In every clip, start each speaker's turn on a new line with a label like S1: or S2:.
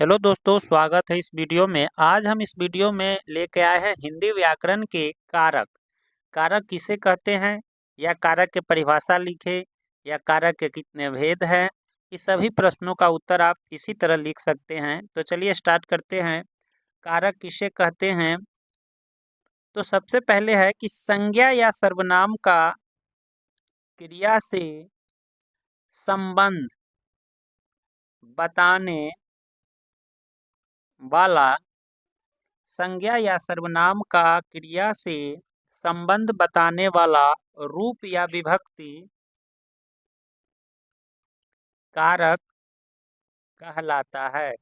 S1: Hello दोस्तों, स्वागत है इस वीडियो में। आज हम इस वीडियो में लेके आए हैं हिंदी व्याकरण के कारक। कारक किसे कहते हैं, या कारक के परिभाषा लिखे, या कारक के कितने भेद हैं। इस सभी प्रश्नों का उत्तर आप इसी तरह लिख सकते हैं। तो चलिए स्टार्ट करते हैं। कारक किसे कहते हैं, तो सबसे पहले है कि संज्ञा या सर्वनाम का क्रिया से संबंध बताने वाला, संज्ञा या सर्वनाम का क्रिया से संबंध बताने वाला रूप या विभक्ति कारक कहलाता है।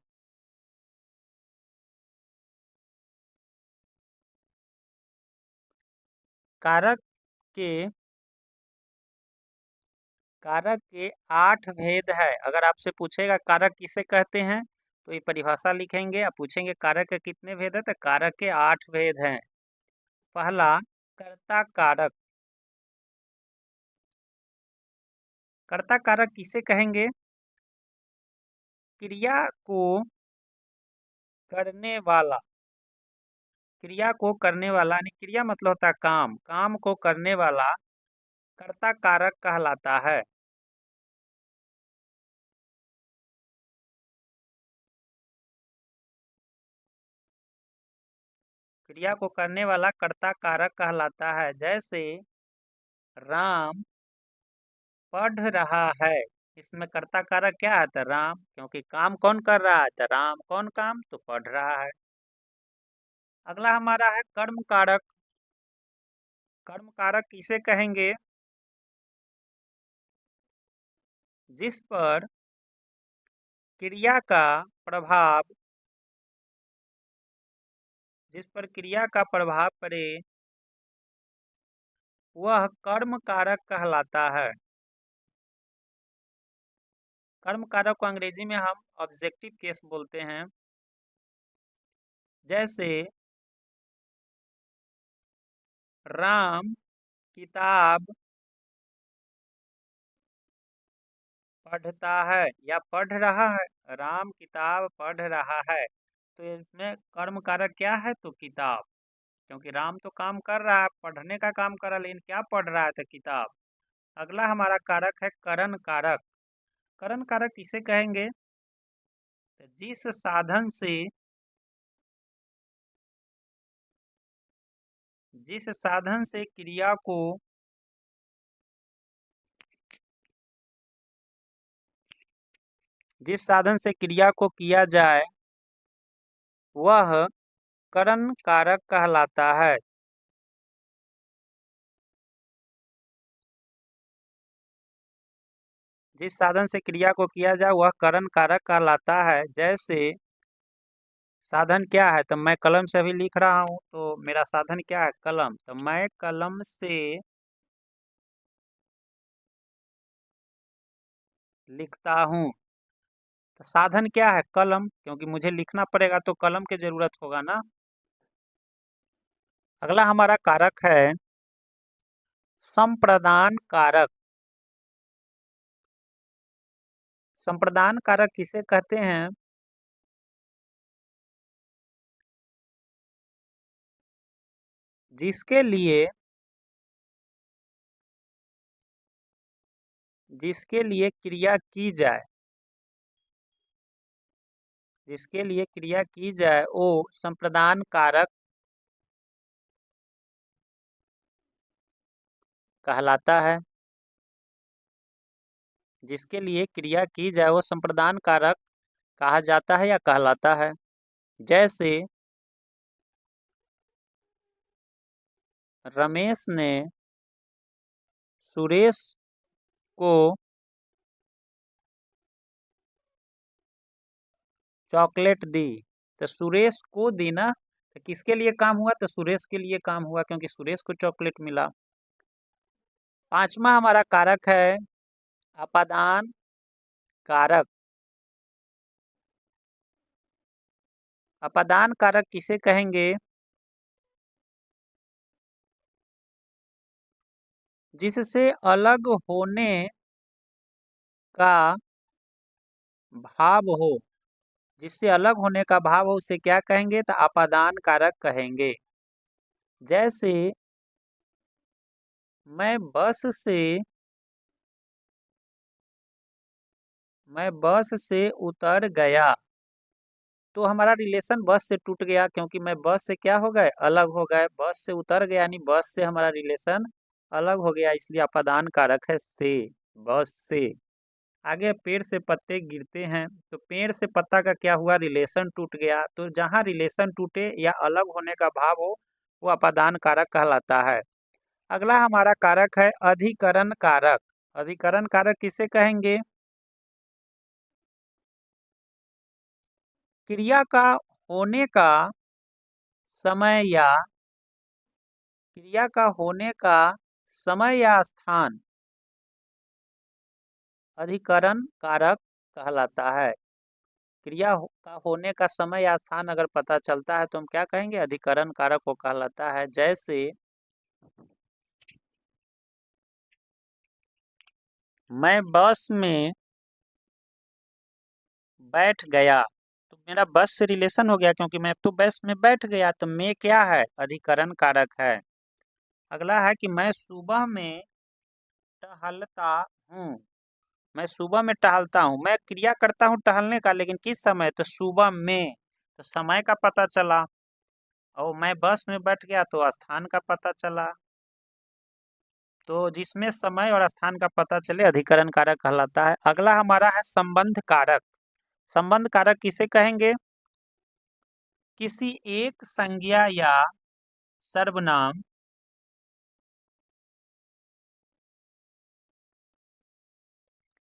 S1: कारक के 8 भेद है। अगर आपसे पूछेगा कारक किसे कहते हैं, तो ये परिभाषा लिखेंगे। आप पूछेंगे कारक के कितने भेद है, तो कारक के 8 भेद हैं। पहला, कर्ता कारक। कर्ता कारक किसे कहेंगे, क्रिया को करने वाला, क्रिया को करने वाला यानी क्रिया मतलब होता है काम, काम को करने वाला कर्ता कारक कहलाता है। क्रिया को करने वाला कर्ता कारक कहलाता है। जैसे राम पढ़ रहा है, इसमें कर्ता कारक क्या है, तो राम, क्योंकि काम कौन कर रहा है, तो राम। कौन काम, तो पढ़ रहा है। अगला हमारा है कर्म कारक। कर्म कारक किसे कहेंगे, जिस पर क्रिया का प्रभाव, जिस पर क्रिया का प्रभाव पड़े वह कर्म कारक कहलाता है। कर्म कारक को अंग्रेजी में हम ऑब्जेक्टिव केस बोलते हैं। जैसे राम किताब पढ़ता है या पढ़ रहा है। राम किताब पढ़ रहा है, तो इसमें कर्म कारक क्या है, तो किताब, क्योंकि राम तो काम कर रहा है, पढ़ने का काम कर रहा है, लेकिन क्या पढ़ रहा है, तो किताब। अगला हमारा कारक है करण कारक। करण कारक किसे कहेंगे, तो जिस साधन से, जिस साधन से क्रिया को, जिस साधन से क्रिया को किया जाए वह करण कारक कहलाता है। जिस साधन से क्रिया को किया जाए वह करण कारक कहलाता है। जैसे साधन क्या है, तो मैं कलम से अभी लिख रहा हूँ, तो मेरा साधन क्या है, कलम। तो मैं कलम से लिखता हूँ, तो साधन क्या है, कलम, क्योंकि मुझे लिखना पड़ेगा तो कलम की जरूरत होगा ना। अगला हमारा कारक है संप्रदान कारक। संप्रदान कारक किसे कहते हैं, जिसके लिए, जिसके लिए क्रिया की जाए, जिसके लिए क्रिया की जाए वो संप्रदान कारक कहलाता है। जिसके लिए क्रिया की जाए वो संप्रदान कारक कहा जाता है या कहलाता है। जैसे रमेश ने सुरेश को चॉकलेट दी, तो सुरेश को दी ना, तो किसके लिए काम हुआ, तो सुरेश के लिए काम हुआ, क्योंकि सुरेश को चॉकलेट मिला। पांचवा हमारा कारक है अपादान कारक। अपादान कारक किसे कहेंगे, जिससे अलग होने का भाव हो, जिससे अलग होने का भाव हो उसे क्या कहेंगे? तो अपादान कारक कहेंगे। जैसे मैं बस से उतर गया, तो हमारा रिलेशन बस से टूट गया, क्योंकि मैं बस से क्या हो गए? अलग हो गए। बस से उतर गया यानी बस से हमारा रिलेशन अलग हो गया, इसलिए अपादान कारक है से, बस से। आगे पेड़ से पत्ते गिरते हैं, तो पेड़ से पत्ता का क्या हुआ? रिलेशन टूट गया। तो जहाँ रिलेशन टूटे या अलग होने का भाव हो वो अपादान कारक कहलाता है। अगला हमारा कारक है अधिकरण कारक। अधिकरण कारक किसे कहेंगे? क्रिया का होने का समय या क्रिया का होने का समय या स्थान अधिकरण कारक कहलाता है। का होने का समय या स्थान अगर पता चलता है तो हम क्या कहेंगे? अधिकरण कारक को कहलाता है। जैसे मैं बस में बैठ गया, तो मेरा बस से रिलेशन हो गया, क्योंकि मैं तो बस में बैठ गया, तो मैं क्या है? अधिकरण कारक है। अगला है कि मैं सुबह में टहलता हूँ। मैं सुबह में टहलता हूँ, मैं क्रिया करता हूँ टहलने का, लेकिन किस समय? तो सुबह में। तो समय का पता चला। और मैं बस में बैठ गया तो स्थान का पता चला। तो जिसमें समय और स्थान का पता चले अधिकरण कारक कहलाता है। अगला हमारा है संबंध कारक। संबंध कारक किसे कहेंगे? किसी एक संज्ञा या सर्वनाम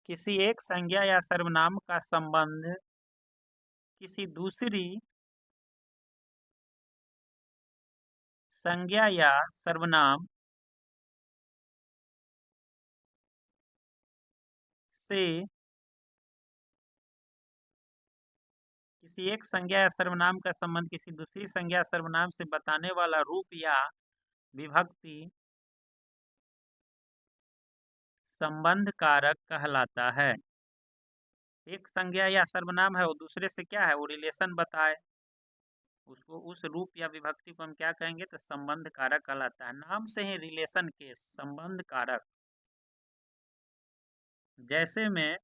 S1: किसी एक संज्ञा या सर्वनाम का संबंध किसी दूसरी संज्ञा या सर्वनाम से किसी एक संज्ञा या सर्वनाम का संबंध किसी दूसरी संज्ञा या सर्वनाम से बताने वाला रूप या विभक्ति संबंध कारक कहलाता है। एक संज्ञा या सर्वनाम है, वो दूसरे से क्या है? वो रिलेशन बताए, उसको उस रूप या विभक्ति को हम क्या कहेंगे? तो संबंध कारक कहलाता है। नाम से ही रिलेशन के संबंध कारक। जैसे में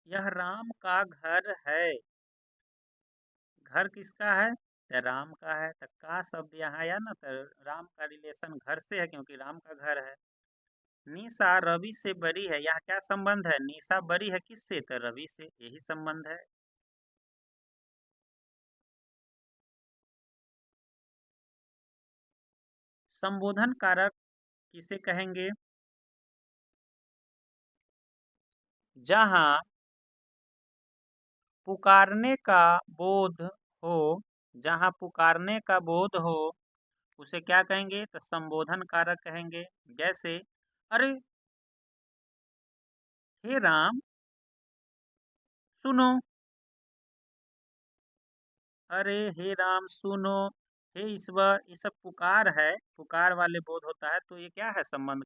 S1: यह राम का घर है। घर किसका है? तो राम का है। तो का शब्द यहाँ आया ना, तो राम का रिलेशन घर से है, क्योंकि राम का घर है। निशा रवि से बड़ी है, यहाँ क्या संबंध है? निशा बड़ी है किससे? तो रवि से, यही संबंध है। संबोधन कारक किसे कहेंगे? जहाँ पुकारने का बोध हो, जहाँ पुकारने का बोध हो उसे क्या कहेंगे? तो संबोधन कारक कहेंगे। जैसे अरे हे राम सुनो, अरे हे राम सुनो, हे ईश्वर, ये सब पुकार है, पुकार वाले बोध होता है, तो ये क्या है? संबंध